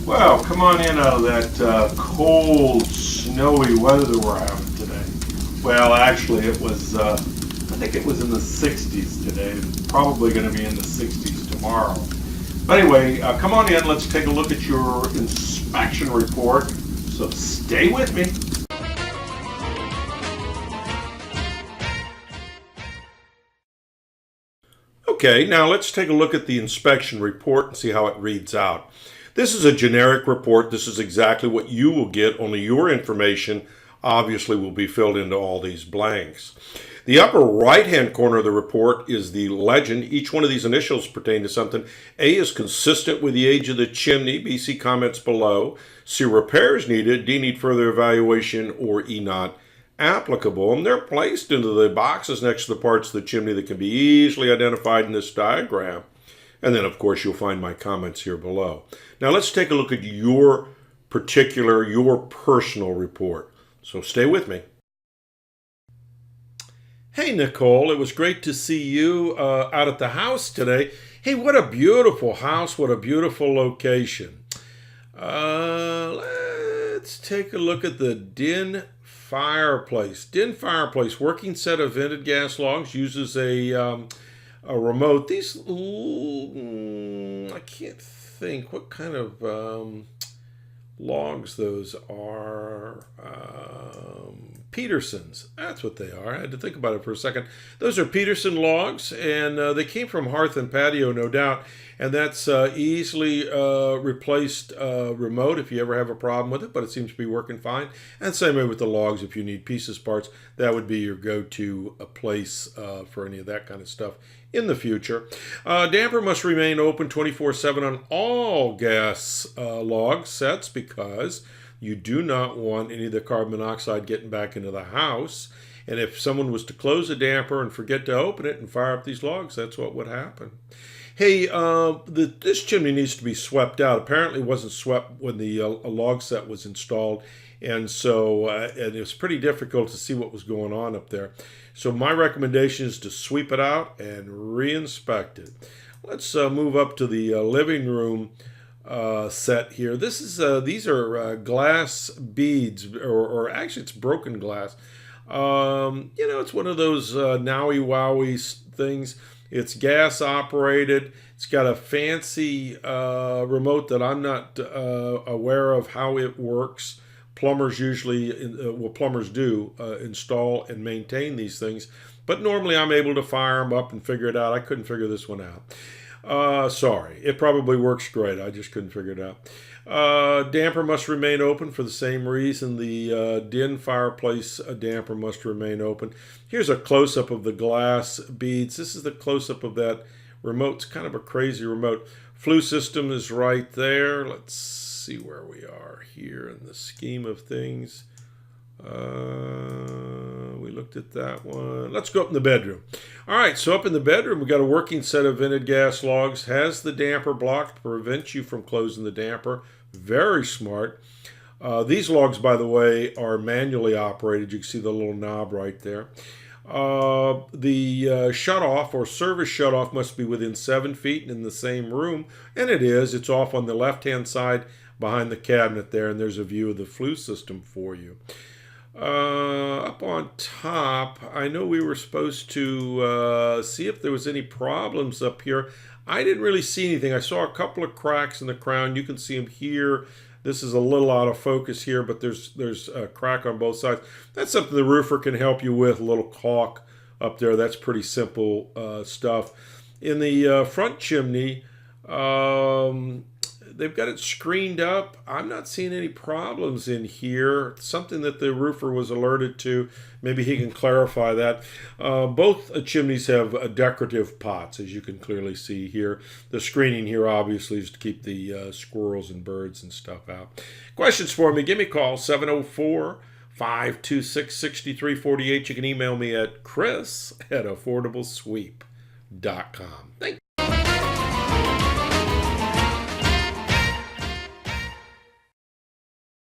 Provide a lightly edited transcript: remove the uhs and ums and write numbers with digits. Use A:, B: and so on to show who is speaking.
A: Well, come on in out of that cold, snowy weather that we're having today. Well, actually, it was, I think it was in the 60s today. Probably going to be in the 60s tomorrow. But anyway, come on in. Let's take a look at your inspection report. So stay with me. Okay, now let's take a look at the inspection report and see how it reads out. This is a generic report. This is exactly what you will get, only your information obviously will be filled into all these blanks. The upper right-hand corner of the report is the legend. Each one of these initials pertain to something. A is consistent with the age of the chimney. B, see comments below. C, repairs needed. D, need further evaluation. Or E, not applicable. And they're placed into the boxes next to the parts of the chimney that can be easily identified in this diagram. And then, of course, you'll find my comments here below. Now, let's take a look at your personal report. So stay with me. Hey, Nicole, it was great to see you out at the house today. Hey, what a beautiful house. What a beautiful location. Let's take a look at the Den fireplace. Den fireplace, working set of vented gas logs, uses a remote. These, I can't think what kind of logs those are. Petersons, that's what they are. I had to think about it for a second. Those are Peterson logs, and they came from Hearth and Patio, no doubt. And that's easily replaced remote if you ever have a problem with it, but it seems to be working fine. And same way with the logs, if you need pieces, parts, that would be your go-to place for any of that kind of stuff in the future. Damper must remain open 24/7 on all gas log sets because you do not want any of the carbon monoxide getting back into the house. And if someone was to close a damper and forget to open it and fire up these logs, that's what would happen. Hey, this chimney needs to be swept out. Apparently it wasn't swept when the log set was installed. And so and it was pretty difficult to see what was going on up there. So my recommendation is to sweep it out and re-inspect it. Let's move up to the living room set here. This is these are glass beads, or actually it's broken glass. It's one of those Nowie Wowie things. It's gas operated. It's got a fancy remote that I'm not aware of how it works. Plumbers usually, plumbers do install and maintain these things, but normally I'm able to fire them up and figure it out. I couldn't figure this one out. Sorry, it probably works great. I just couldn't figure it out. Damper must remain open for the same reason. The Den fireplace damper must remain open. Here's a close-up of the glass beads. This is the close-up of that remote. It's kind of a crazy remote. Flue system is right there. Let's see where we are here in the scheme of things. We looked at that one. Let's go up in the bedroom. All right, so up in the bedroom, we got a working set of vented gas logs. Has the damper blocked to prevent you from closing the damper. Very smart. These logs, by the way, are manually operated. You can see the little knob right there. The shutoff or service shutoff must be within 7 feet and in the same room, and it is. It's off on the left-hand side behind the cabinet there, and there's a view of the flue system for you. Up on top, I know we were supposed to see if there was any problems up here. I didn't really see anything. I saw a couple of cracks in the crown. You can see them here. This is a little out of focus here, but there's a crack on both sides. That's something the roofer can help you with, a little caulk up there. That's pretty simple stuff. In the front chimney, they've got it screened up. I'm not seeing any problems in here. Something that the roofer was alerted to. Maybe he can clarify that. Both chimneys have decorative pots, as you can clearly see here. The screening here obviously is to keep the squirrels and birds and stuff out. Questions for me? Give me a call, 704-526-6348. You can email me at chris@affordablesweep.com. Thank you.